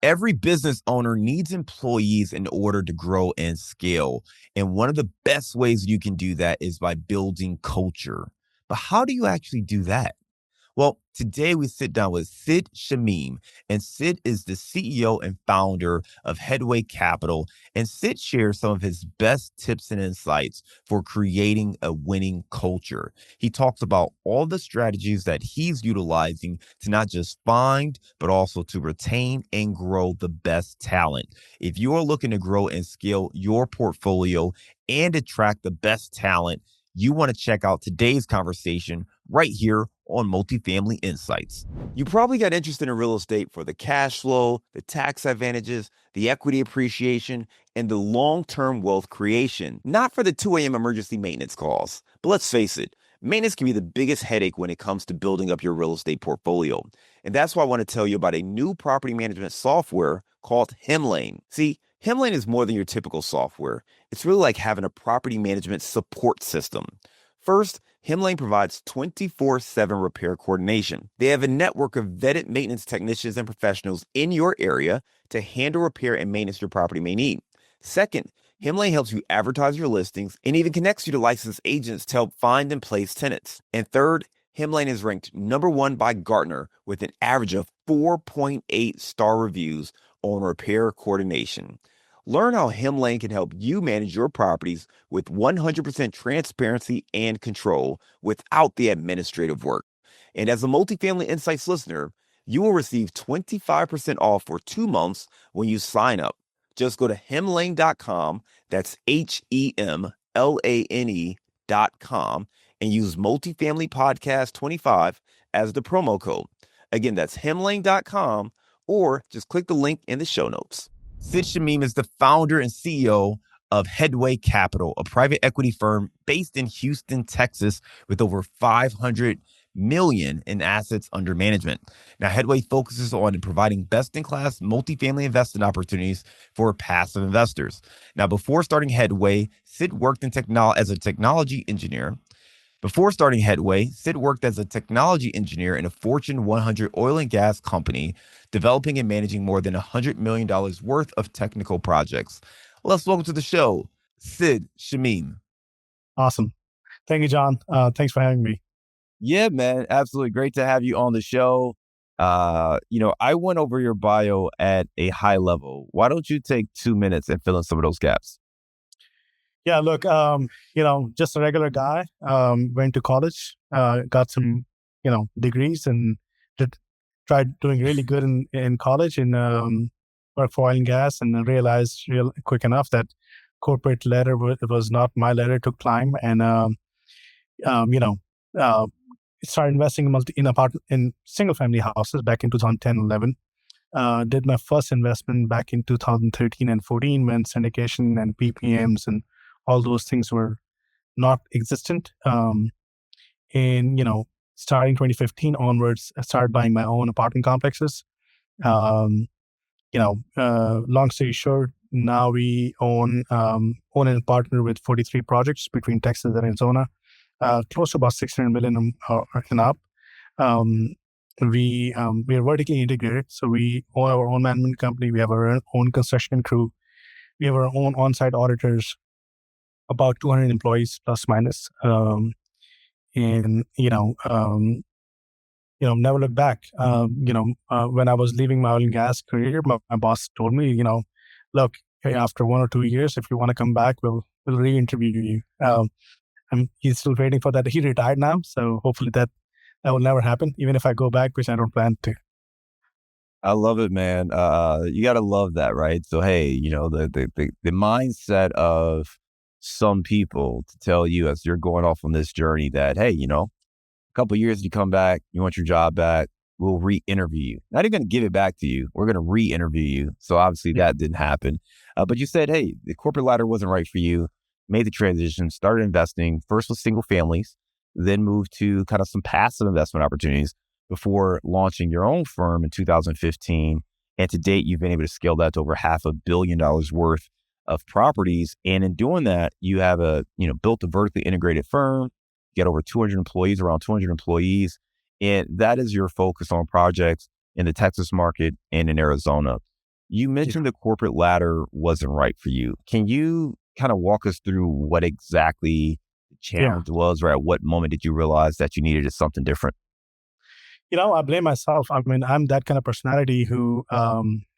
Every business owner needs employees in order to grow and scale. And one of the best ways you can do that is by building culture. But how do you actually do that? Well, today we sit down with Sid Shamim, and Sid is the CEO and founder of Headway Capital. And Sid shares some of his best tips and insights for creating a winning culture. He talks about all the strategies that he's utilizing to not just find, but also to retain and grow the best talent. If you are looking to grow and scale your portfolio and attract the best talent, you want to check out today's conversation right here on Multifamily Insights. You probably got interested in real estate for the cash flow, the tax advantages, the equity appreciation, and the long-term wealth creation, not for the 2 a.m. emergency maintenance calls. But let's face it, maintenance can be the biggest headache when it comes to building up your real estate portfolio. And that's why I want to tell you about a new property management software called Hemlane. See, Hemlane is more than your typical software. It's really like having a property management support system. First, Hemlane provides 24/7 repair coordination. They have a network of vetted maintenance technicians and professionals in your area to handle repair and maintenance your property may need. Second, Hemlane helps you advertise your listings and even connects you to licensed agents to help find and place tenants. And third, Hemlane is ranked #1 by Gartner with an average of 4.8 star reviews on repair coordination. Learn how Hemlane can help you manage your properties with 100% transparency and control without the administrative work. And as a Multifamily Insights listener, you will receive 25% off for 2 months when you sign up. Just go to hemlane.com, that's HEMLANE.com, and use Multifamily Podcast 25 as the promo code. Again, that's hemlane.com, or just click the link in the show notes. Sid Shamim is the founder and CEO of Headway Capital, a private equity firm based in Houston, Texas, with over $500 million in assets under management. Now, Headway focuses on providing best-in-class multifamily investment opportunities for passive investors. Now, before starting Headway, Sid worked as a technology engineer. Before starting Headway, Sid worked as a technology engineer in a Fortune 100 oil and gas company, developing and managing more than $100 million worth of technical projects. Let's welcome to the show, Sid Shamim. Awesome. Thank you, John. Thanks for having me. Yeah, man. Absolutely. Great to have you on the show. I went over your bio at a high level. Why don't you take 2 minutes and fill in some of those gaps? Yeah, look, just a regular guy, went to college, got some, degrees and tried doing really good in college and worked for oil and gas, and then realized real quick enough that corporate ladder was not my ladder to climb, and started investing in single family houses back in 2010-11. Did my first investment back in 2013 and 14 when syndication and PPMs and all those things were not existent. Starting 2015 onwards, I started buying my own apartment complexes. Long story short, now we own and partner with 43 projects between Texas and Arizona, close to about 600 million and up. We are vertically integrated, so we own our own management company. We have our own construction crew. We have our own on-site auditors, about 200 employees plus minus. Never look back. When I was leaving my oil and gas career, my boss told me, look, hey, after 1 or 2 years, if you want to come back, we'll re-interview you. He's still waiting for that. He retired now, so hopefully that will never happen, even if I go back, which I don't plan to. I love it, man. You got to love that, right? So, hey, the mindset of some people to tell you as you're going off on this journey that, hey, a couple of years you come back, you want your job back, we'll re-interview you. Not even going to give it back to you. We're going to re-interview you. So obviously that didn't happen. But you said, hey, the corporate ladder wasn't right for you, made the transition, started investing, first with single families, then moved to kind of some passive investment opportunities before launching your own firm in 2015. And to date, you've been able to scale that to over $500 million worth of properties. And in doing that, you have built a vertically integrated firm, you got over 200 employees, around 200 employees. And that is your focus on projects in the Texas market and in Arizona. You Yeah. mentioned the corporate ladder wasn't right for you. Can you kind of walk us through what exactly the Yeah. challenge was, or at what moment did you realize that you needed something different? I blame myself. I mean, I'm that kind of personality who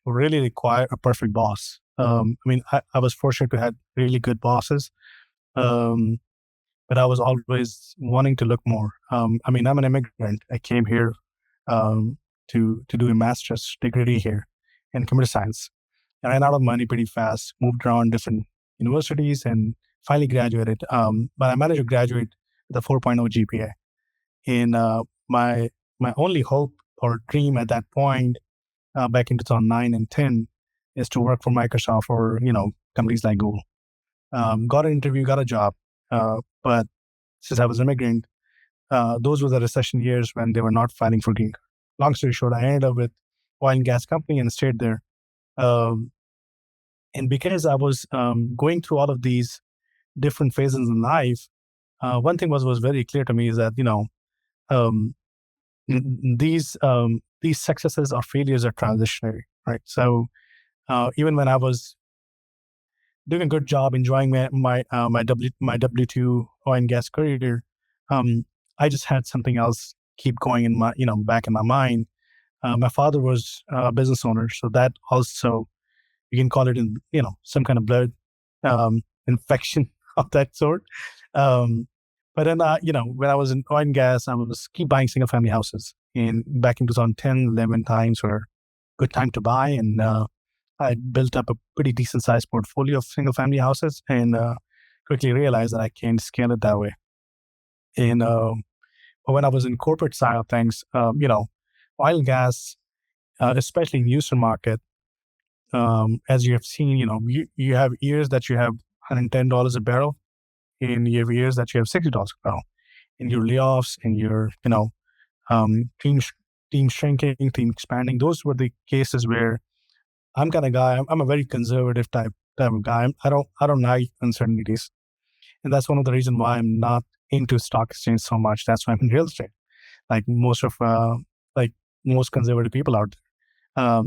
really require a perfect boss. I was fortunate to have really good bosses, um, but I was always wanting to look more. I'm an immigrant. I came here um, to do a master's degree here in computer science. I ran out of money pretty fast, moved around different universities, and finally graduated. But I managed to graduate with a 4.0 GPA. And my only hope or dream at that point, back in 2009 and 10, is to work for Microsoft or companies like Google. Got an interview, got a job, but since I was an immigrant, those were the recession years when they were not filing for green card. Long story short, I ended up with oil and gas company and stayed there. Um, and because I was going through all of these different phases in life, one thing was very clear to me is that um, these successes or failures are transitionary, right? So even when I was doing a good job, enjoying my W-2 oil and gas career, um, I just had something else keep going in my back in my mind. My father was a business owner, so that also, you can call it in some kind of blood infection of that sort. Um, but then when I was in oil and gas, I was keep buying single family houses. And back in 2010, 11 times were good time to buy, and I built up a pretty decent sized portfolio of single family houses, and quickly realized that I can't scale it that way. And but when I was in corporate side of things, oil and gas, especially in the Houston market, as you have seen, you have years that you have $110 a barrel, and you have years that you have $60 a barrel. And your layoffs and your, team team shrinking, team expanding. Those were the cases where I'm kind of guy. I'm a very conservative type of guy. I don't like uncertainties, and that's one of the reasons why I'm not into stock exchange so much. That's why I'm in real estate. Like like most conservative people out there.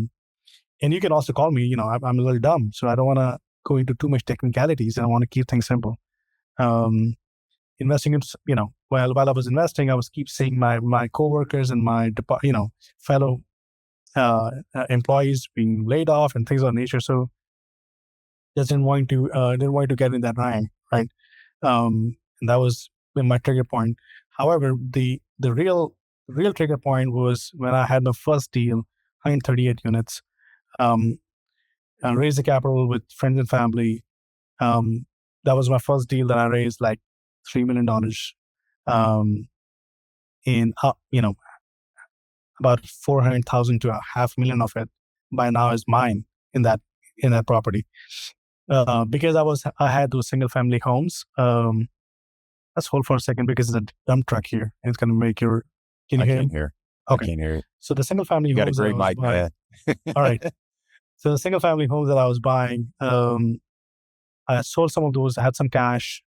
And you can also call me. I'm a little dumb, so I don't want to go into too much technicalities, and I want to keep things simple. Um, Investing in, while I was investing, I was keep seeing my coworkers and my fellow employees being laid off and things of that nature. So just didn't want to get in that rank, right? And that was my trigger point. However, the real trigger point was when I had my first deal, 138 units. Um, I raised the capital with friends and family. Um, that was my first deal that I raised like $3 million. Um, and about 400,000 to a half million of it by now is mine in that property. Because I had those single family homes. Let's hold for a second because there's a dump truck here. And it's gonna make your. Can you I hear can't him? hear. I Okay. can't hear it. So the single family You got a homes that I great was mic, buying. man. All right. So the single family homes that I was buying, I sold some of those. I had some cash,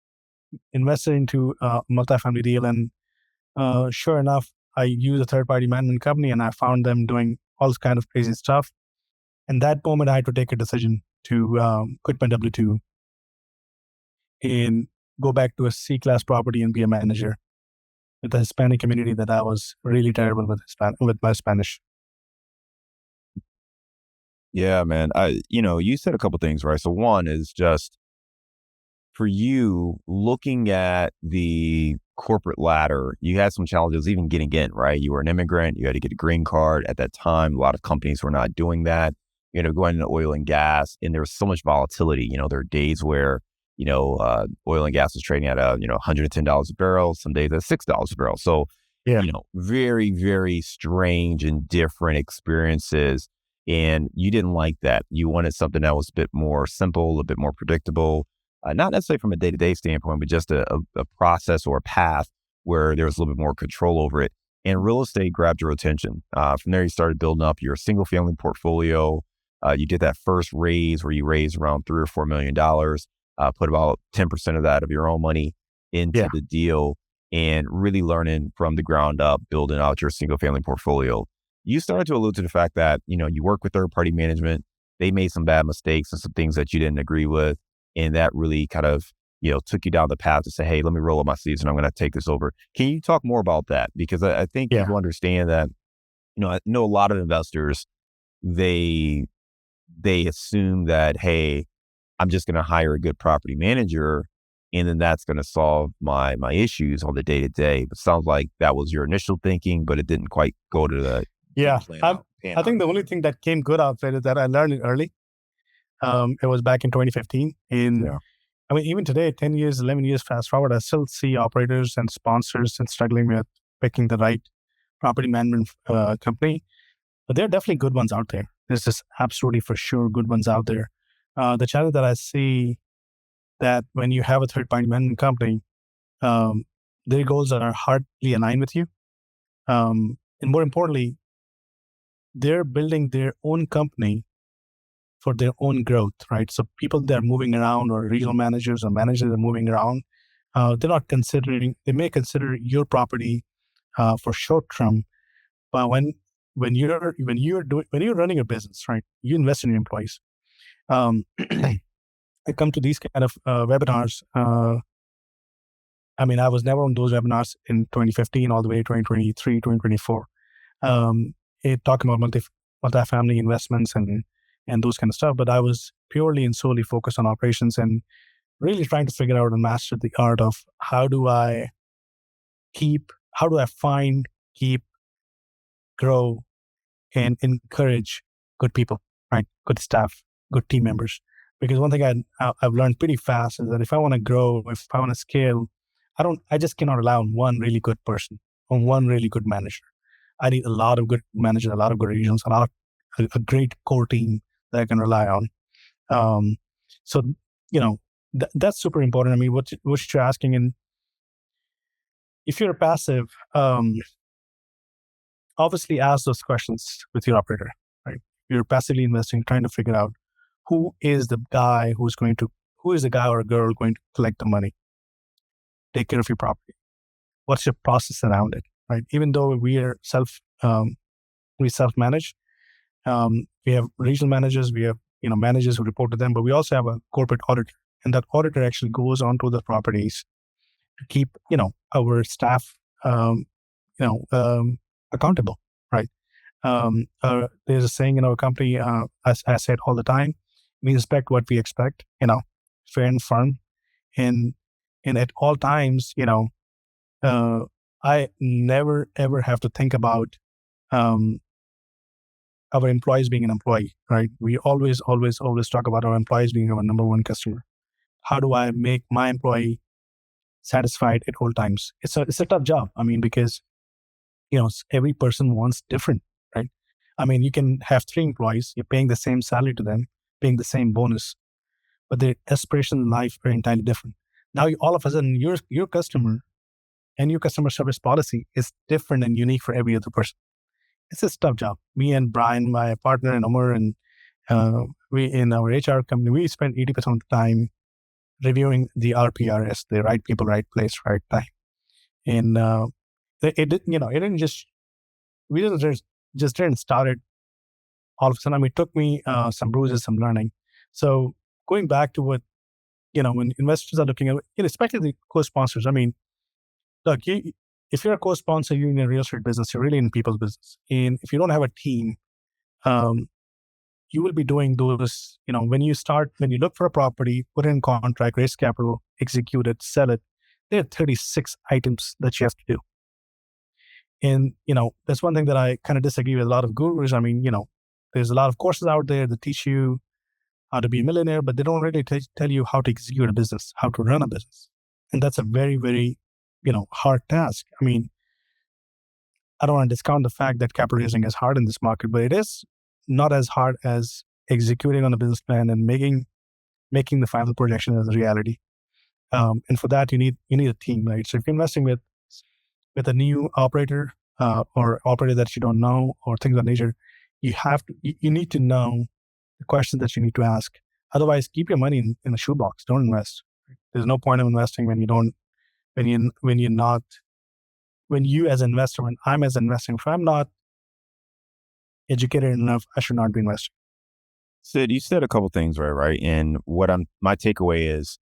invested into a multifamily deal, and sure enough, I used a third party management company, and I found them doing all this kind of crazy stuff. And that moment, I had to take a decision to quit my W-2 and go back to a C-class property and be a manager with the Hispanic community that I was really terrible with my Spanish. Yeah, man. You said a couple things, right? So one is just for you looking at the corporate ladder, you had some challenges even getting in, right? You were an immigrant, you had to get a green card at that time. A lot of companies were not doing that, going into oil and gas, and there was so much volatility. There are days where, oil and gas was trading at $110 a barrel, some days at $6 a barrel. So, Yeah. very, very strange and different experiences. And you didn't like that. You wanted something that was a bit more simple, a bit more predictable, not necessarily from a day-to-day standpoint, but just a process or a path where there was a little bit more control over it. And real estate grabbed your attention. From there, you started building up your single-family portfolio. You did that first raise where you raised around $3 or $4 million, put about 10% of that of your own money into Yeah. the deal, and really learning from the ground up, building out your single-family portfolio. You started to allude to the fact that you work with third-party management. they made some bad mistakes and some things that you didn't agree with. And that really kind of, took you down the path to say, hey, let me roll up my sleeves and I'm going to take this over. Can you talk more about that? Because I think Yeah. people understand that, I know a lot of investors, they assume that, hey, I'm just going to hire a good property manager and then that's going to solve my issues on the day to day. But sounds like that was your initial thinking, but it didn't quite go to the Yeah. didn't plan out pan I out think the that only way. thing that came good out of it is that I learned it early. It was back in 2015. Yeah. I mean, even today, 10 years, 11 years fast forward, I still see operators and sponsors and struggling with picking the right property management company. But there are definitely good ones out there. There's just absolutely for sure good ones out there. The challenge that I see that when you have a third party management company, um, their goals are hardly aligned with you. And more importantly, they're building their own company for their own growth, right? So people that are moving around or regional managers or managers that are moving around, they're not considering, they may consider your property for short term, but when you're running a business, right, you invest in your employees. I come to these kind of webinars. I mean, I was never on those webinars in 2015 all the way to 2023, 2024. Talking about multifamily investments and those kind of stuff. But I was purely and solely focused on operations and really trying to figure out and master the art of how do I find, keep, grow, and encourage good people, right? Good staff, good team members. Because one thing I've learned pretty fast is that if I want to grow, if I want to scale, I just cannot rely on one really good person, on one really good manager. I need a lot of good managers, a lot of good regions, a great core team that I can rely on. Um, so, that's super important. I mean, what you're asking, and if you're passive, obviously ask those questions with your operator, right? You're passively investing, trying to figure out who is the guy who is the guy or a girl going to collect the money, take care of your property. What's your process around it, right? Even though we self manage, we have regional managers, we have managers who report to them, but we also have a corporate auditor, and that auditor actually goes onto the properties to keep our staff um, you know um, accountable, right? There's a saying in our company, as I say it all the time, we inspect what we expect, fair and firm, and at all times, uh, I never ever have to think about um, our employees being an employee, right? We always, always, always talk about our employees being our number one customer. How do I make my employee satisfied at all times? It's a tough job. I mean, because every person wants different, right? I mean, you can have three employees, you're paying the same salary to them, paying the same bonus, but their aspirations in life are entirely different. Now, all of a sudden, your customer and your customer service policy is different and unique for every other person. It's a tough job. Me and Brian, my partner, and Omar, and we in our HR company, we spend 80% of the time reviewing the RPRS, the right people, right place, right time. And it didn't just we didn't start it all of a sudden. I mean, it took me some bruises, some learning. So going back to what when investors are looking at, especially the co-sponsors. I mean, look, if you're a co-sponsor, you're in a real estate business. You're really in people's business, and if you don't have a team, um, you will be doing those. When you look for a property, put it in contract, raise capital, execute it, sell it. There are 36 items that you have to do. And, that's one thing that I kind of disagree with a lot of gurus. I mean, there's a lot of courses out there that teach you how to be a millionaire, but they don't really tell you how to execute a business, how to run a business. And that's a very, very, hard task. I mean, I don't want to discount the fact that capital raising is hard in this market, but it is not as hard as executing on a business plan and making the final projection as a reality. And for that, you need a team, right? So if you're investing with a new operator or operator that you don't know or things of that nature, you need to know the questions that you need to ask. Otherwise, keep your money in a shoebox. Don't invest. There's no point of investing when you as an investor, when I'm as an investor, if I'm not educated enough, I should not be investing. Sid, you said a couple things right? And my takeaway is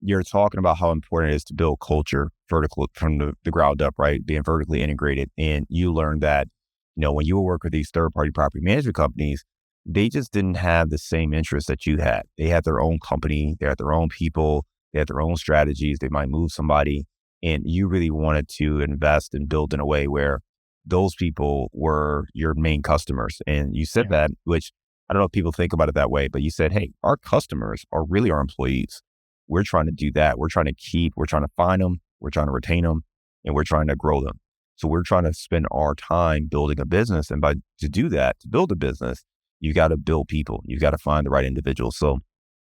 you're talking about how important it is to build culture vertical from the ground up, right? Being vertically integrated. And you learned that, when you work with these third party property management companies, they just didn't have the same interests that you had. They had their own company, they had their own people, they had their own strategies. They might move somebody. And you really wanted to invest and build in a way where those people were your main customers. And you said Yeah. that, which I don't know if people think about it that way, but you said, hey, our customers are really our employees. We're trying to do that. We're trying to find them, we're trying to retain them, and we're trying to grow them. So we're trying to spend our time building a business. And to do that, to build a business, you got to build people. You got to find the right individuals. So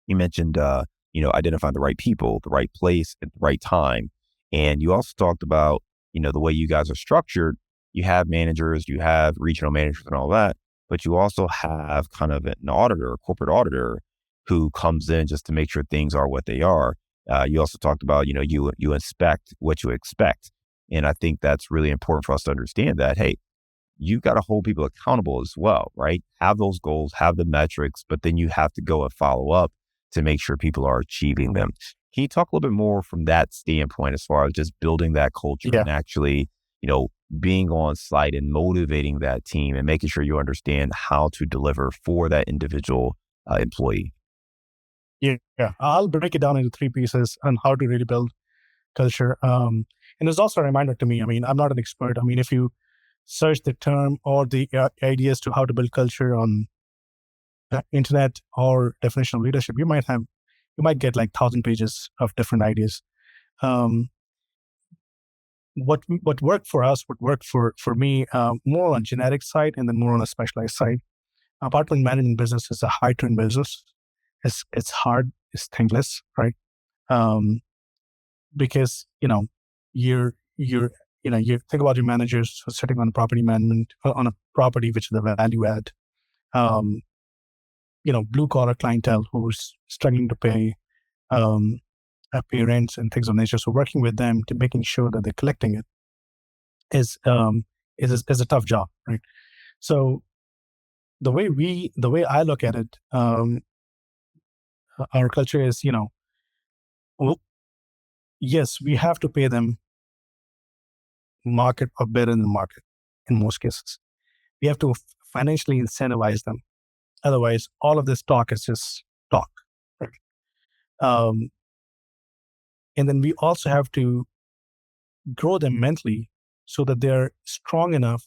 you mentioned, identifying the right people, the right place at the right time. And you also talked about, the way you guys are structured. You have managers, you have regional managers and all that, but you also have kind of an auditor, a corporate auditor who comes in just to make sure things are what they are. You also talked about, you inspect what you expect. And I think that's really important for us to understand that, hey, you got to hold people accountable as well, right? Have those goals, have the metrics, but then you have to go and follow up to make sure people are achieving them. Can you talk a little bit more from that standpoint as far as just building that culture Yeah. and actually, being on site and motivating that team and making sure you understand how to deliver for that individual employee? Yeah. Yeah. I'll break it down into three pieces on how to really build culture. And there's also a reminder to me. I mean, I'm not an expert. I mean, if you search the term or the ideas to how to build culture on the internet or definition of leadership, you might get like 1,000 pages of different ideas. Um, what worked for us, what worked for me, more on generic side and then more on a specialized side. Apartment management business is a high turn business. It's hard, it's thankless, right? Um, because you're you think about your managers sitting on property management on a property which is the value add. Um, blue collar clientele who's struggling to um, pay rents and things of nature. So working with them to making sure that they're collecting it is is a tough job, right? So the way I look at it, our culture is, well, yes, we have to pay them market or better than market in most cases. We have to financially incentivize them. Otherwise, all of this talk is just talk. Right? Um, and then we also have to grow them mentally so that they're strong enough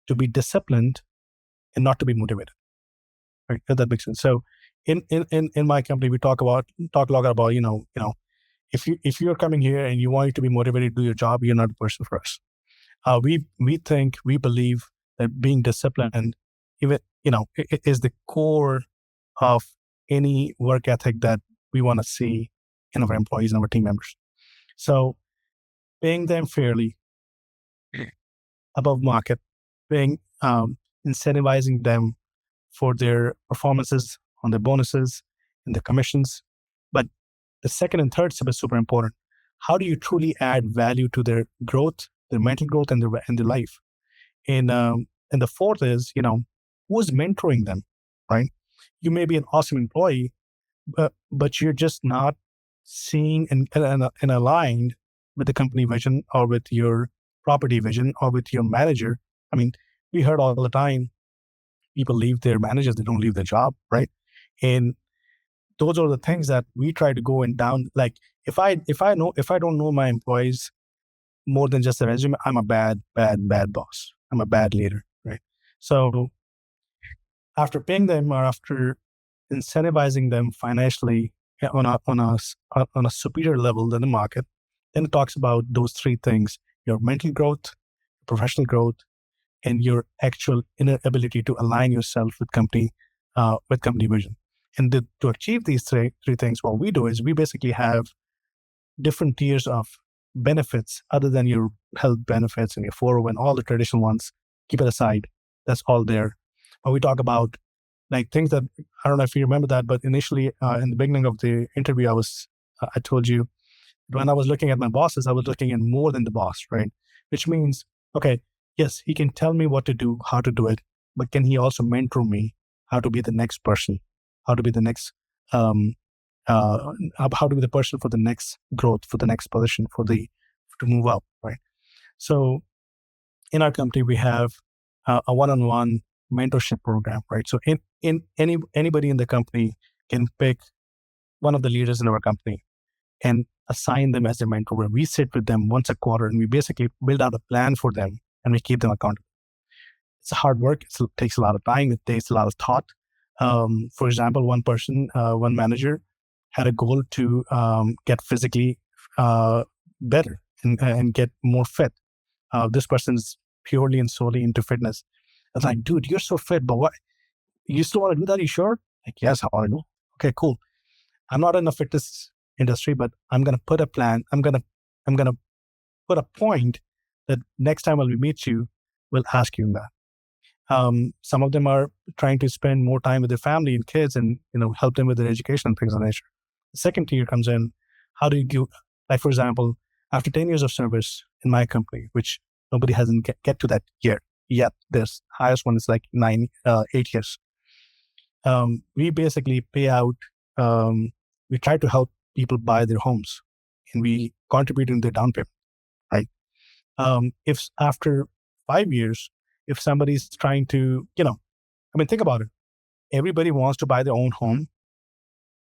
to be disciplined and not to be motivated. Right? If that makes sense. So in my company, we talk a lot about, if you're coming here and you want to be motivated to do your job, you're not the person for us. We believe that being disciplined, even is the core of any work ethic that we want to see in our employees and our team members. So paying them fairly above market, paying incentivizing them for their performances on their bonuses and the commissions. But the second and third step is super important. How do you truly add value to their growth, their mental growth, and their life? And the fourth is, who's mentoring them, right? You may be an awesome employee, but you're just not seeing and aligned with the company vision or with your property vision or with your manager. I mean, we heard all the time people leave their managers, they don't leave their job, right? And those are the things that we try to go and down. Like if I don't know my employees more than just a resume, I'm a bad boss. I'm a bad leader, right? So after paying them or after incentivizing them financially on a superior level than the market, then it talks about those three things: your mental growth, professional growth, and your actual inner ability to align yourself with company vision. And to achieve these three things, what we do is we basically have different tiers of benefits other than your health benefits and your 401, all the traditional ones. Keep it aside. That's all there. But we talk about like things that I don't know if you remember that, but initially in the beginning of the interview, I told you when I was looking at my bosses, I was looking at more than the boss, right? Which means, okay, yes, he can tell me what to do, how to do it, but can he also mentor me how to be the next person, how to be the next, um, how to be the person for the next growth, for the next position, to move up, right? So in our company, we have a one-on-one mentorship program, right? So anybody in the company can pick one of the leaders in our company and assign them as a mentor, where we sit with them once a quarter and we basically build out a plan for them and we keep them accountable. It's hard work. It takes a lot of time. It takes a lot of thought. For example, one manager had a goal to get physically better and get more fit. This person's purely and solely into fitness. I was like, dude, you're so fit, but what? You still want to do that? You sure? Like, yes, I want to do. Okay, cool. I'm not in the fitness industry, but I'm gonna put a plan. I'm gonna put a point that next time when we meet you, we'll ask you that. Some of them are trying to spend more time with their family and kids, and help them with their education and things of that nature. The second tier comes in. How do you, like, for example, after 10 years of service in my company, which nobody hasn't get to that yet. This highest one is like 8 years. We basically pay out. We try to help people buy their homes, and we contribute in their down payment. Right? If after 5 years, if somebody's trying to, think about it. Everybody wants to buy their own home.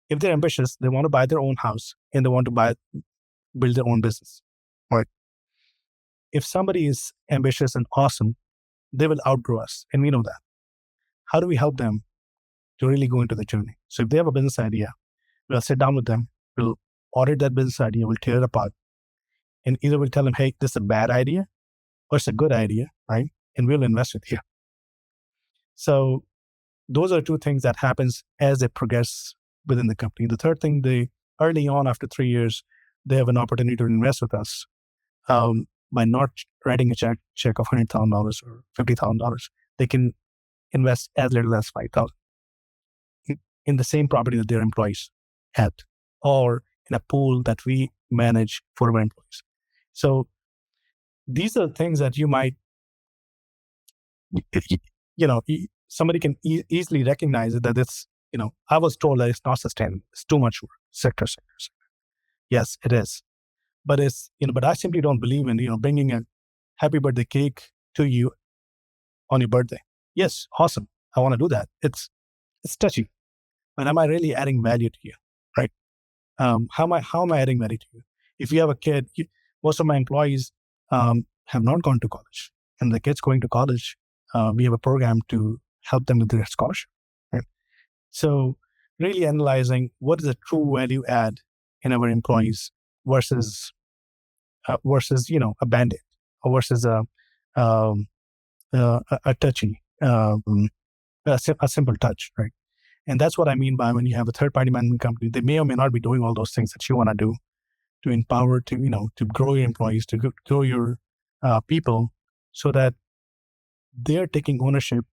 If they're ambitious, they want to buy their own house and they want to build their own business. Right? If somebody is ambitious and awesome, they will outgrow us, and we know that. How do we help them to really go into the journey? So if they have a business idea, we'll sit down with them, we'll audit that business idea, we'll tear it apart, and either we'll tell them, hey, this is a bad idea or it's a good idea, right? And we'll invest it here. So those are two things that happens as they progress within the company. The third thing, early on, after 3 years, they have an opportunity to invest with us by not writing a check of $100,000 or $50,000. They can invest as little as $5,000 in the same property that their employees had, or in a pool that we manage for our employees. So these are things that you might, somebody can easily recognize that it's, I was told that it's not sustainable. It's too much work. Sector. Yes, it is. But but I simply don't believe in, bringing a happy birthday cake to you on your birthday. Yes, awesome. I want to do that. It's touchy. But am I really adding value to you? Right? How am I adding value to you? If you have a kid, most of my employees have not gone to college, and the kids going to college, we have a program to help them with their scholarship. Right? So really analyzing what is the true value add in our employees versus a Band-Aid, or versus a touchy, a simple touch, right? And that's what I mean by when you have a third-party management company, they may or may not be doing all those things that you want to do to empower, to grow your employees, to grow your people, so that they're taking ownership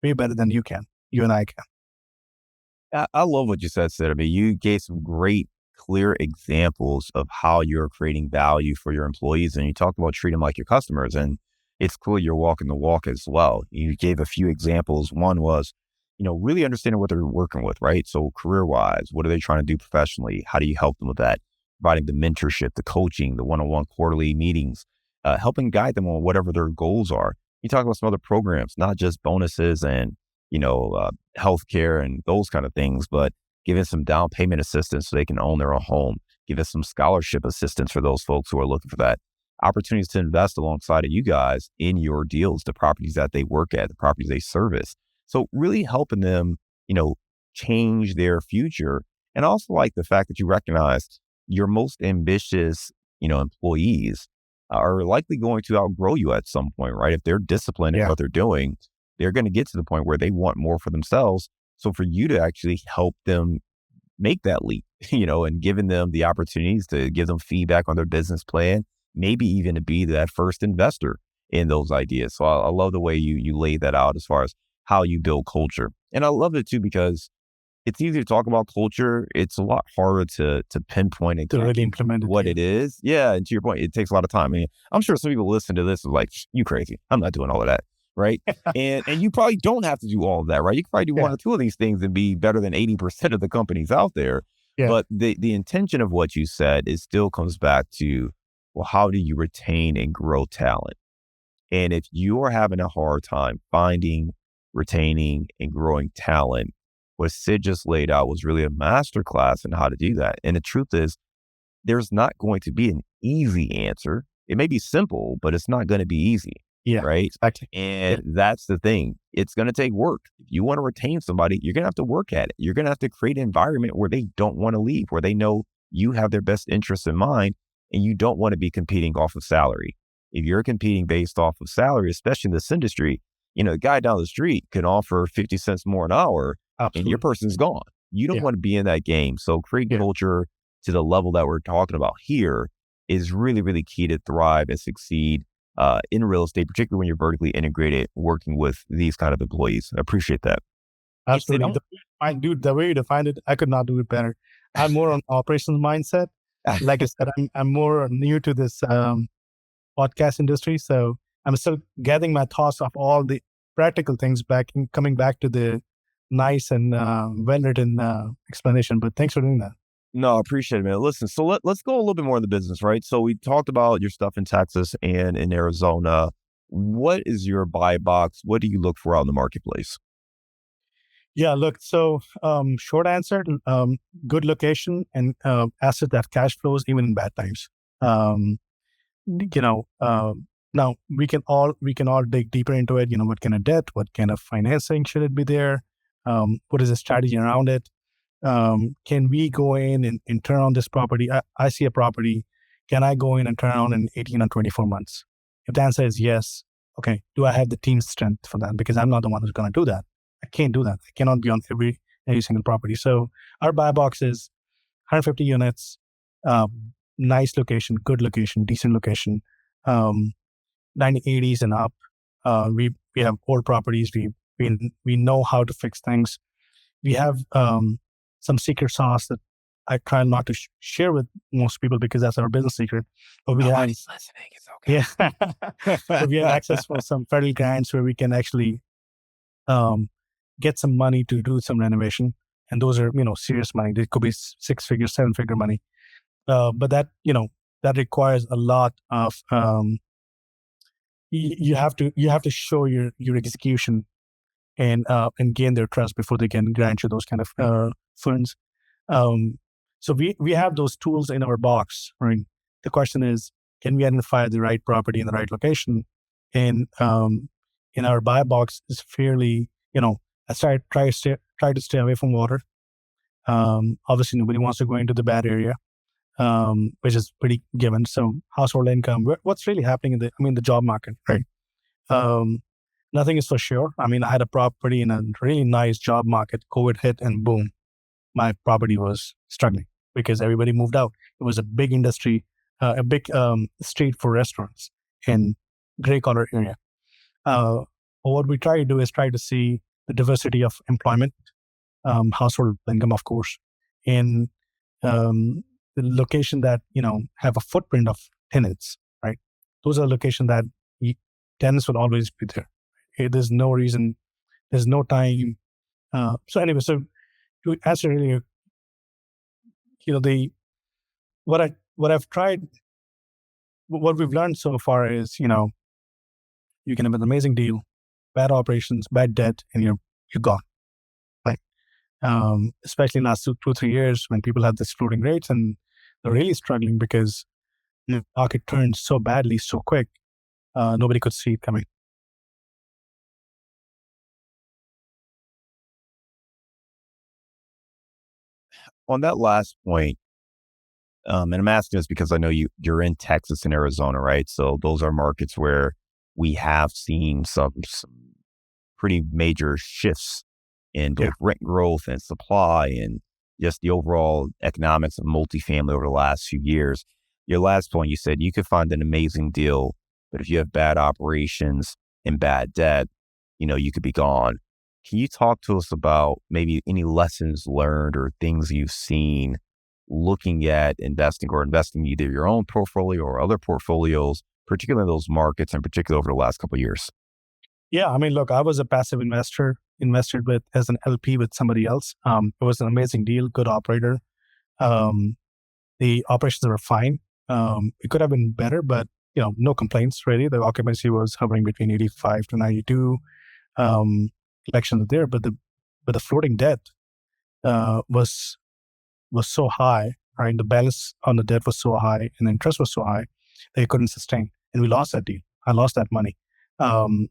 way better than you and I can. I love what you said, Sid. I mean, you gave some great, clear examples of how you're creating value for your employees, and you talked about treating them like your customers, and it's clear you're walking the walk as well. You gave a few examples. One was, really understanding what they're working with, right? So career-wise, what are they trying to do professionally? How do you help them with that? Providing the mentorship, the coaching, the one-on-one quarterly meetings, helping guide them on whatever their goals are. You talk about some other programs, not just bonuses and, healthcare and those kind of things, but giving some down payment assistance so they can own their own home, give us some scholarship assistance for those folks who are looking for that. Opportunities to invest alongside of you guys in your deals, the properties that they work at, the properties they service. So really helping them, change their future. And also like the fact that you recognize your most ambitious, employees are likely going to outgrow you at some point, right? If they're disciplined in what they're doing, they're going to get to the point where they want more for themselves. So for you to actually help them make that leap, and giving them the opportunities to give them feedback on their business plan, maybe even to be that first investor in those ideas. So I love the way you laid that out as far as how you build culture. And I love it too, because it's easy to talk about culture. It's a lot harder to pinpoint and to really implement what it is. Yeah. And to your point, it takes a lot of time. I mean, I'm sure some people listen to this are like, you crazy. I'm not doing all of that. right? And you probably don't have to do all of that, right? You can probably do Yeah. one or two of these things and be better than 80% of the companies out there. Yeah. But the intention of what you said, it still comes back to, well, how do you retain and grow talent? And if you are having a hard time finding, retaining, and growing talent, what Sid just laid out was really a masterclass in how to do that. And the truth is, there's not going to be an easy answer. It may be simple, but it's not going to be easy, Yeah. right? Exactly. Yeah. And that's the thing. It's going to take work. If you want to retain somebody, you're going to have to work at it. You're going to have to create an environment where they don't want to leave, where they know you have their best interests in mind and you don't want to be competing off of salary. If you're competing based off of salary, especially in this industry, the guy down the street can offer 50 cents more an hour and your Absolutely. person's gone. You don't Yeah. want to be in that game. So creating Yeah. culture to the level that we're talking about here is really, really key to thrive and succeed in real estate, particularly when you're vertically integrated, working with these kind of employees. I appreciate that. Hey, Sid, Absolutely. The way you defined it, I could not do it better. I'm more on operations mindset. Like I said, I'm more new to this podcast industry, so I'm still gathering my thoughts of all the practical things back and coming back to the nice and well written explanation. But thanks for doing that. No, I appreciate it, man. Listen, so let's go a little bit more in the business, right? So we talked about your stuff in Texas and in Arizona. What is your buy box? What do you look for out in the marketplace? Yeah, look, so short answer, good location and asset that cash flows even in bad times. Um, you know, now we can all dig deeper into it. What kind of debt, what kind of financing should it be there? What is the strategy around it? Can we go in and turn on this property? I see a property. Can I go in and turn on in 18 or 24 months? If the answer is yes, okay, do I have the team strength for that? Because I'm not the one who's going to do that. I can't do that. I cannot be on every single property. So our buy box is 150 units, nice location, good location, decent location, um, 1980s and up. We have old properties. We know how to fix things. We have some secret sauce that I try not to share with most people because that's our business secret. But we have, Nobody's listening. It's yeah, but we have access for some federal grants where we can actually um, get some money to do some renovation, and those are serious money. They could be six figure, seven figure money, but that requires a lot of you have to show your execution and gain their trust before they can grant you those kind of funds. Um, so we have those tools in our box, right? The question is, can we identify the right property in the right location? And in our buy box is fairly, I try to stay away from water. Obviously, nobody wants to go into the bad area, which is pretty given. So household income, what's really happening in the job market, right? Um, Nothing is for sure. I had a property in a really nice job market. COVID hit, and boom, my property was struggling because everybody moved out. It was a big industry, a big street for restaurants in gray collar area. What we try to do is try to see the diversity of employment, household income, of course, in the location that have a footprint of tenants. Right, those are locations that tenants will always be there. There's no reason, there's no time. So anyway, so to answer earlier, the what I've tried, what we've learned so far is, you can have an amazing deal, bad operations, bad debt, and you're gone. Right. Especially in the last 2 3 years when people have this floating rates and they're really struggling because the market turned so badly so quick, nobody could see it coming. On that last point, and I'm asking this because I know you're in Texas and Arizona, right? So those are markets where we have seen some pretty major shifts in Yeah. both rent growth and supply and just the overall economics of multifamily over the last few years. Your last point, you said you could find an amazing deal, but if you have bad operations and bad debt, you could be gone. Can you talk to us about maybe any lessons learned or things you've seen looking at investing either your own portfolio or other portfolios, particularly in those markets, in particular over the last couple of years? Yeah, I mean, look, I was a passive investor, invested with as an LP with somebody else. It was an amazing deal, good operator. Um, the operations were fine. It could have been better, but no complaints really. The occupancy was hovering between 85 to 92. Collections are there, but the floating debt was so high, right? The balance on the debt was so high, and the interest was so high that it couldn't sustain, and we lost that deal. I lost that money. Um,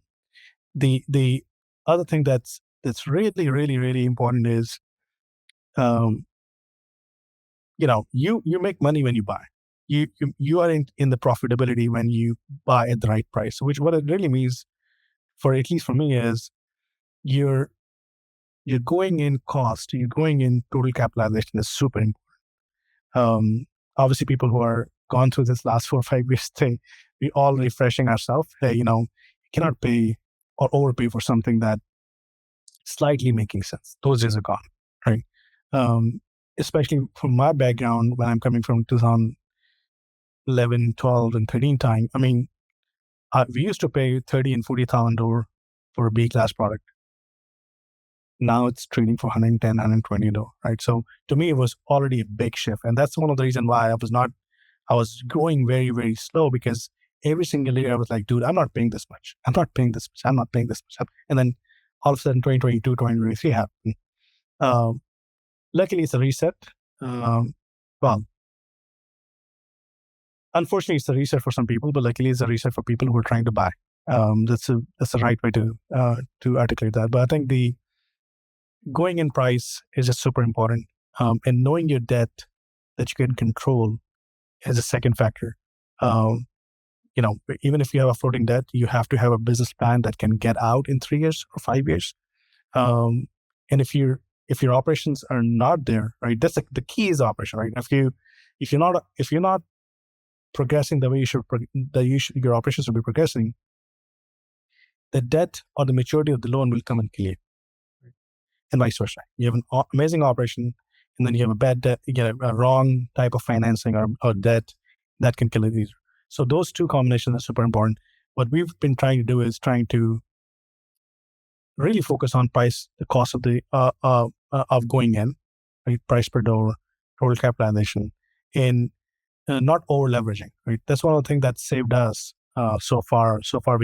the other thing that's really really really important is um, you make money when you buy. You are in the profitability when you buy at the right price. Which what it really means for at least for me is you're you're going in cost, you're going in total capitalization is super important. Obviously, people who are gone through this last 4 or 5 years, we all refreshing ourselves. Hey, you cannot pay or overpay for something that slightly making sense. Those days are gone, right? Um, Especially from my background, when I'm coming from 2011, 12, and 13 time. I mean, we used to pay 30 and 40,000 door for a B class product. Now it's trading for 110, 120 door, right? So to me, it was already a big shift, and that's one of the reasons why I was growing very, very slow because every single year I was like, dude, I'm not paying this much. I'm not paying this much. I'm not paying this much. And then all of a sudden, 2022, 2023 happened. Um, Luckily, it's a reset. Um, well, unfortunately, it's a reset for some people, but luckily, it's a reset for people who are trying to buy. That's the right way to articulate that. But I think the going in price is just super important, and knowing your debt that you can control is a second factor. Um, Even if you have a floating debt, you have to have a business plan that can get out in 3 years or 5 years. And if your operations are not there, right, that's the key is operation, right? If you're not progressing the way your operations should be progressing, the debt or the maturity of the loan will come and kill you, and vice versa. You have an amazing operation, and then you have a bad debt, you get a wrong type of financing or debt that can kill it. So those two combinations are super important. What we've been trying to do is trying to really focus on price, the cost of the of going in, right? Price per door, total capitalization, and not over leveraging. Right, that's one of the things that saved us so far. So far,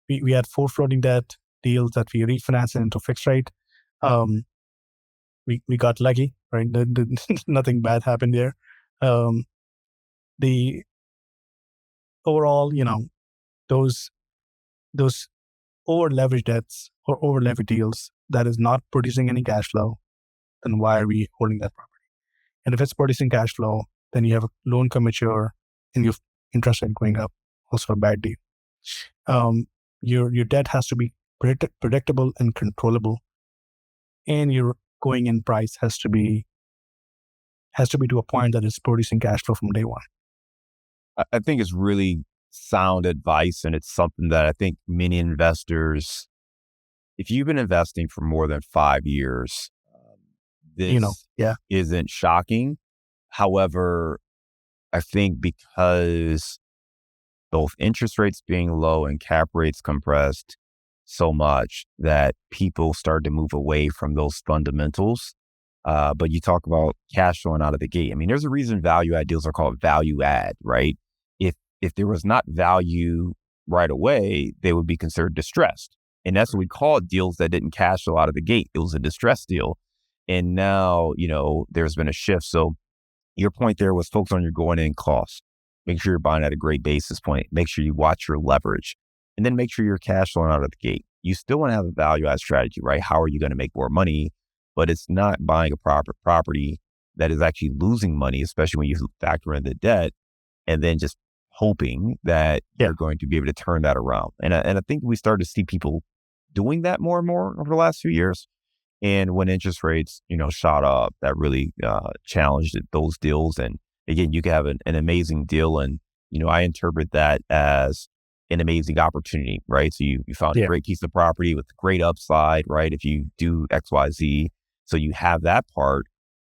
we had 4 floating debt deals that we refinanced into fixed rate. Um, we got lucky, right? Nothing bad happened there. Um, the overall, those those over leveraged debts or over leveraged deals that is not producing any cash flow, then why are we holding that property? And if it's producing cash flow, then you have a loan come mature and your interest rate going up. Also a bad deal. Your debt has to be predictable and controllable, and your going in price has to be to a point that it's producing cash flow from day one. I think it's really sound advice, and it's something that I think many investors, if you've been investing for more than 5 years, this Yeah, isn't shocking. However, I think because both interest rates being low and cap rates compressed so much that people start to move away from those fundamentals. But you talk about cash flowing out of the gate. I mean, there's a reason value add deals are called value add, right? If there was not value right away, they would be considered distressed. And that's what we call deals that didn't cash flow out of the gate. It was a distressed deal. And now, there's been a shift. So your point there was focus on your going in cost. Make sure you're buying at a great basis point. Make sure you watch your leverage, and then make sure you're cash flowing out of the gate. You still want to have a value add strategy, right? How are you going to make more money? But it's not buying a property that is actually losing money, especially when you factor in the debt, and then just hoping that you're going to be able to turn that around. And I think we started to see people doing that more and more over the last few years. And when interest rates, shot up, that really challenged those deals. And again, you can have an amazing deal. And, I interpret that as an amazing opportunity, right? So you found a great piece of property with great upside, right? If you do X, Y, Z. So you have that part,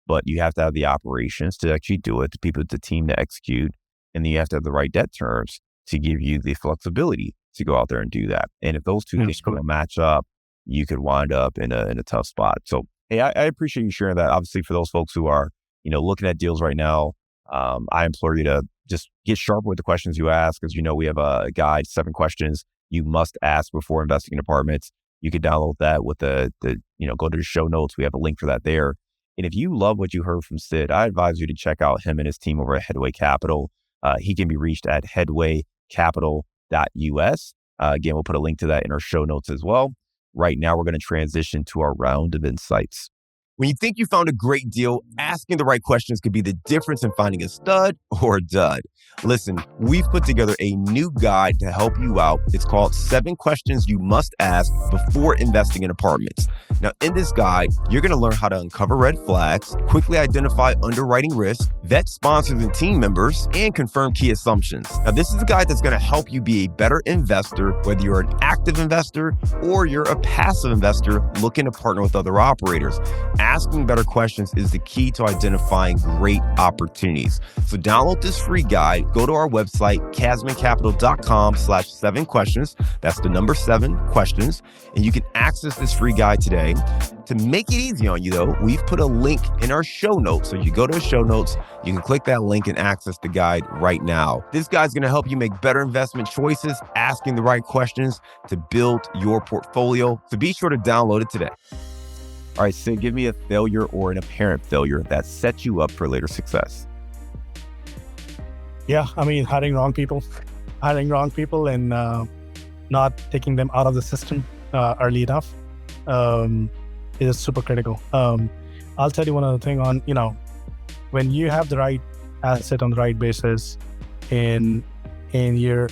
but you have to have the operations to actually do it, the people, the team to execute. And then you have to have the right debt terms. to give you the flexibility to go out there and do that. And if those two things don't match up, you could wind up in a tough spot. So, hey, I appreciate you sharing that. Obviously, for those folks who are, looking at deals right now, I implore you to just get sharper with the questions you ask, because we have a guide, 7 questions you must ask before investing in apartments. You can download that with the go to the show notes. We have a link for that there. And if you love what you heard from Sid, I advise you to check out him and his team over at Headway Capital. He can be reached at headwaycapital.us. Again, we'll put a link to that in our show notes as well. Right now, we're going to transition to our round of insights. When you think you found a great deal, asking the right questions could be the difference in finding a stud or a dud. Listen, we've put together a new guide to help you out. It's called 7 Questions You Must Ask Before Investing in Apartments. Now, in this guide, you're going to learn how to uncover red flags, quickly identify underwriting risk, vet sponsors and team members, and confirm key assumptions. Now, this is a guide that's going to help you be a better investor, whether you're an active investor or you're a passive investor looking to partner with other operators. Asking better questions is the key to identifying great opportunities. So download this free guide. Go to our website, casmoncapital.com/7 questions. That's the number 7 questions. And you can access this free guide today. To make it easy on you, though, we've put a link in our show notes. So you go to the show notes, you can click that link and access the guide right now. This guide's going to help you make better investment choices, asking the right questions to build your portfolio. So be sure to download it today. All right, Sid, give me a failure or an apparent failure that sets you up for later success. Yeah, hiring wrong people and not taking them out of the system early enough is super critical. I'll tell you one other thing on, when you have the right asset on the right basis and you're,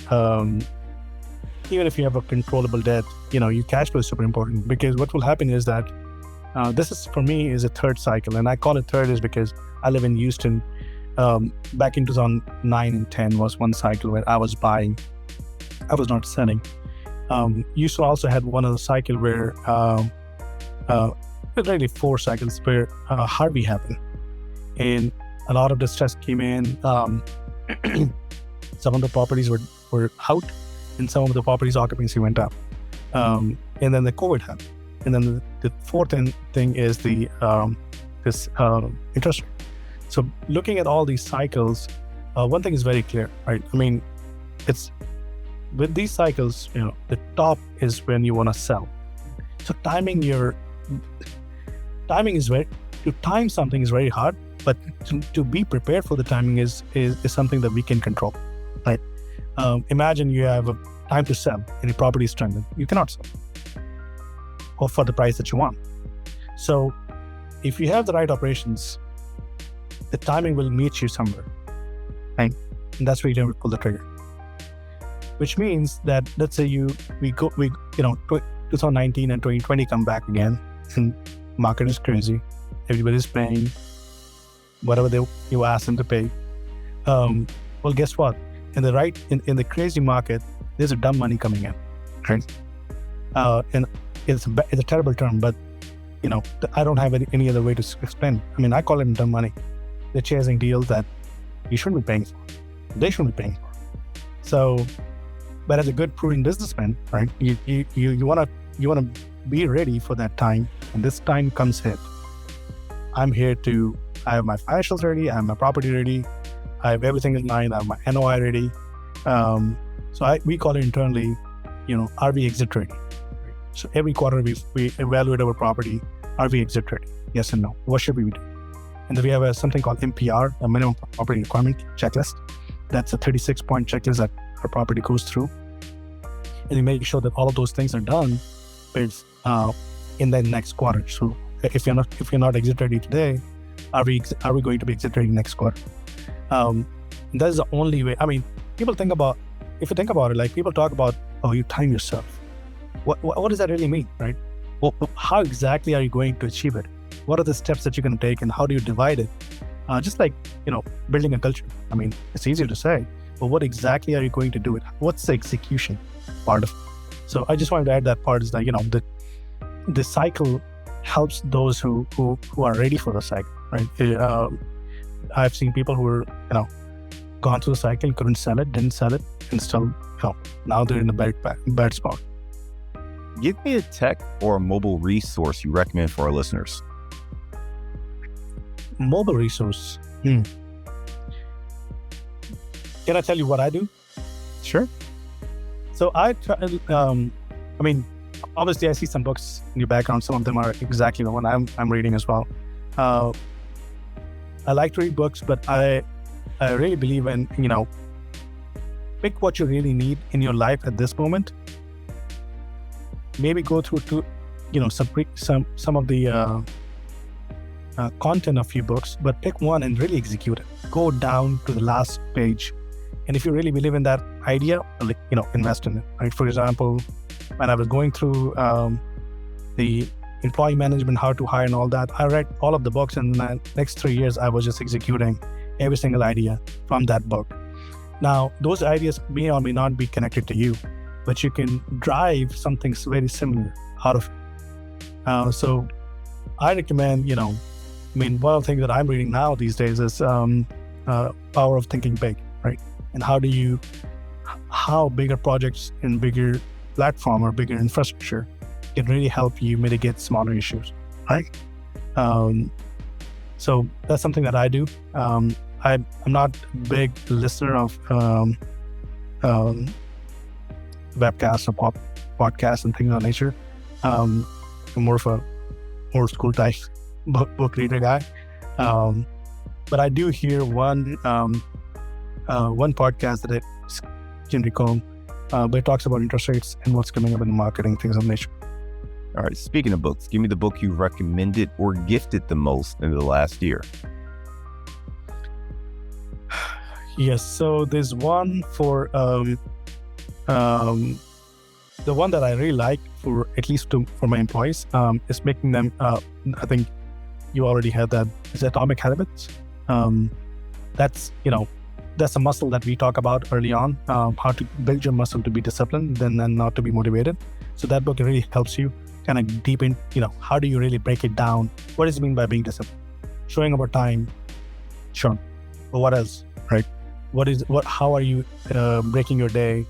even if you have a controllable debt, your cash flow is super important, because what will happen is that this is, for me, is a third cycle. And I call it third is because I live in Houston. Back in 2009 and 10 was one cycle where I was buying. I was not selling. Houston also had one other cycle where, really 4 cycles where Harvey happened. And a lot of distress came in. Some of the properties were out, and some of the properties' occupancy went up. And then the COVID happened. And then the fourth thing is the this interest rate. So looking at all these cycles, one thing is very clear, right? It's with these cycles, the top is when you want to sell. So timing is to time something is very hard, but to be prepared for the timing is something that we can control, right? Imagine you have a time to sell and your property is trending. You cannot sell or for the price that you want. So if you have the right operations, the timing will meet you somewhere, right? And that's where you don't pull the trigger. Which means that, let's say 2019 and 2020 come back again, and market is crazy. Everybody's paying whatever you ask them to pay. Well, guess what? In the crazy market, there's a dumb money coming in, right? And it's a terrible term, but I don't have any other way to explain. I call it dumb money. They're chasing deals that you shouldn't be paying for. They shouldn't be paying for. So, but as a good prudent businessman, right? You wanna be ready for that time. When this time comes hit, I have my financials ready, I have my property ready, I have everything in line, I have my NOI ready. So we call it internally, are we exit ready? So every quarter we evaluate our property. Are we exit ready? Yes and no. What should we do? And then we have something called MPR, a minimum property requirement checklist. That's a 36-point checklist that our property goes through. And we make sure that all of those things are done in the next quarter. So if you're not exit ready today, are we going to be exit ready next quarter? That's the only way. People think about, if you think about it, like people talk about, you time yourself. What does that really mean, right? Well, how exactly are you going to achieve it? What are the steps that you're going to take, and how do you divide it? Just like, building a culture. It's easier to say, but what exactly are you going to do it? What's the execution part of it? So I just wanted to add that part is that, the cycle helps those who are ready for the cycle, right? I've seen people who are, gone through the cycle, couldn't sell it, didn't sell it, and still, now they're in a bad spot. Give me a tech or a mobile resource you recommend for our listeners. Mobile resource. Can I tell you what I do? Sure. So I try, obviously I see some books in your background. Some of them are exactly the one I'm reading as well. I like to read books, but I really believe in, pick what you really need in your life at this moment. Maybe go through some of the content of few books, but pick one and really execute it. Go down to the last page. And if you really believe in that idea, invest in it, right? For example, when I was going through the employee management, how to hire and all that, I read all of the books, and in the next 3 years, I was just executing every single idea from that book. Now, those ideas may or may not be connected to you, but you can drive something very similar out of it. So I recommend, one of the things that I'm reading now these days is Power of Thinking Big, right? And how bigger projects and bigger platform or bigger infrastructure can really help you mitigate smaller issues, right? So that's something that I do. I'm not a big listener of webcasts or podcasts and things of that nature. I'm more of a old school type book reader guy. But I do hear one podcast that I can recall, but it talks about interest rates and what's coming up in the marketing, things of that nature. All right. Speaking of books, give me the book you recommended or gifted the most in the last year. Yes. So there's one for the one that I really like for at least for my employees is making them. I think you already had that. Is Atomic Habits. That's a muscle that we talk about early on. How to build your muscle to be disciplined, then not to be motivated. So that book really helps you kind of deep in, how do you really break it down? What does it mean by being disciplined? Showing up on time, sure. But what else, right? How are you breaking your day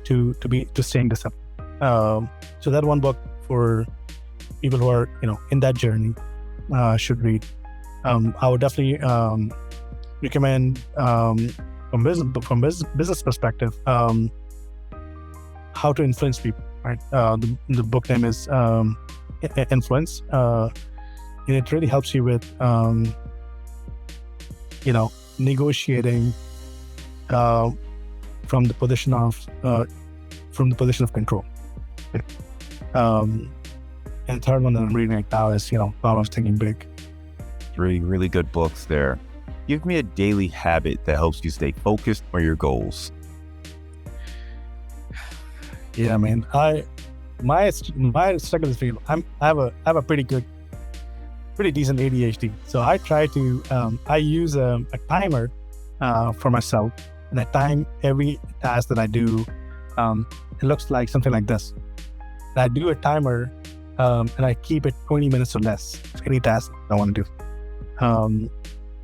to staying disciplined? So that one book for people who are, in that journey should read. I would definitely recommend from business perspective, how to influence people, right? The book name is Influence. And it really helps you with, negotiating from the position of control. And the third one that I'm reading right now is, Power of Thinking Big. Three really good books there. Give me a daily habit that helps you stay focused on your goals. Yeah, man. My struggle is real. I have a pretty decent ADHD. So I try to I use a timer for myself, and I time every task that I do. It looks like something like this. And I do a timer, and I keep it 20 minutes or less for any task I want to do.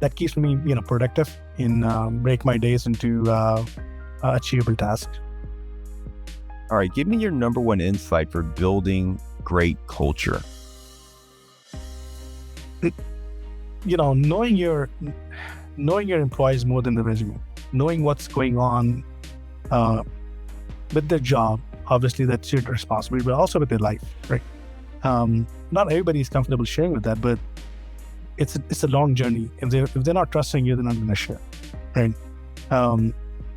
That keeps me, productive and break my days into achievable tasks. All right, give me your number one insight for building great culture. Knowing your employees more than the resume, knowing what's going on with their job. Obviously, that's your responsibility, but also with their life, right? Not everybody is comfortable sharing with that, but it's a long journey. If they're not trusting you, they're not going to share, right?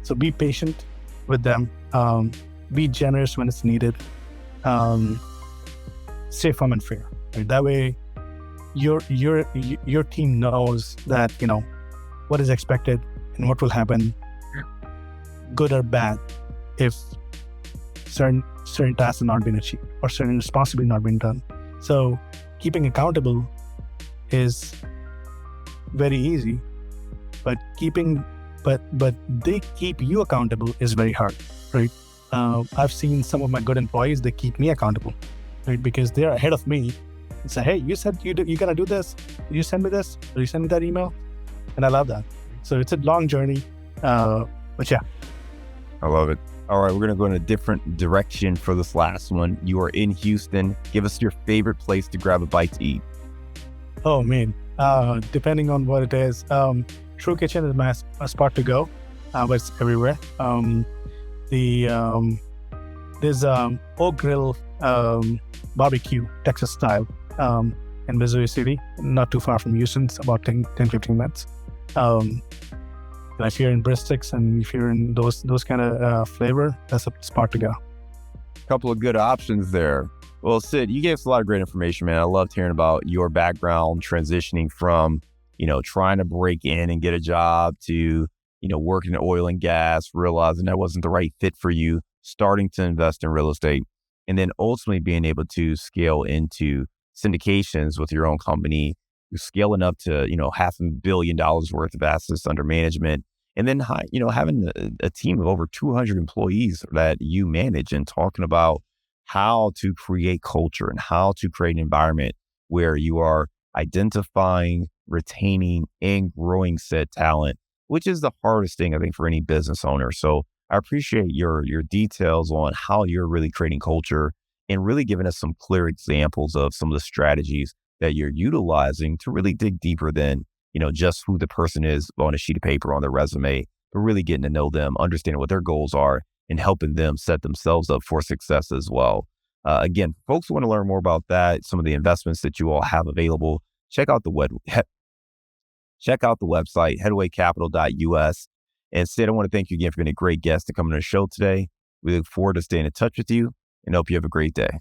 So be patient with them. Be generous when it's needed. Stay firm and fair. Right? That way, your team knows that what is expected and what will happen, good or bad, if certain tasks are not being achieved or certain responsibility not being done. So keeping accountable is very easy, but they keep you accountable is very hard, right? I've seen some of my good employees, they keep me accountable, right? Because they're ahead of me and say, hey, you said you're gonna do this. Did you send me this? Did you send me that email? And I love that. So it's a long journey. But yeah. I love it. All right, we're going to go in a different direction for this last one. You are in Houston. Give us your favorite place to grab a bite to eat. Oh man, depending on what it is, True Kitchen is my spot to go, but it's everywhere. The There's Oak Grill barbecue, Texas style, in Missouri City, not too far from Houston. It's about 10-15 minutes. If you're in briskets and if you're in those kind of flavor, that's a spot to go. Couple of good options there. Well, Sid, you gave us a lot of great information, man. I loved hearing about your background transitioning from, trying to break in and get a job to, working in oil and gas, realizing that wasn't the right fit for you, starting to invest in real estate, and then ultimately being able to scale into syndications with your own company, scaling up to, $500 million worth of assets under management. And then, having a team of over 200 employees that you manage, and talking about how to create culture and how to create an environment where you are identifying, retaining, and growing said talent, which is the hardest thing, I think, for any business owner. So I appreciate your details on how you're really creating culture and really giving us some clear examples of some of the strategies that you're utilizing to really dig deeper than, just who the person is on a sheet of paper on their resume, but really getting to know them, understanding what their goals are, and helping them set themselves up for success as well. Again, folks who want to learn more about that, some of the investments that you all have available, check out the website, headwaycapital.us. And Sid, I want to thank you again for being a great guest and coming on the show today. We look forward to staying in touch with you and hope you have a great day.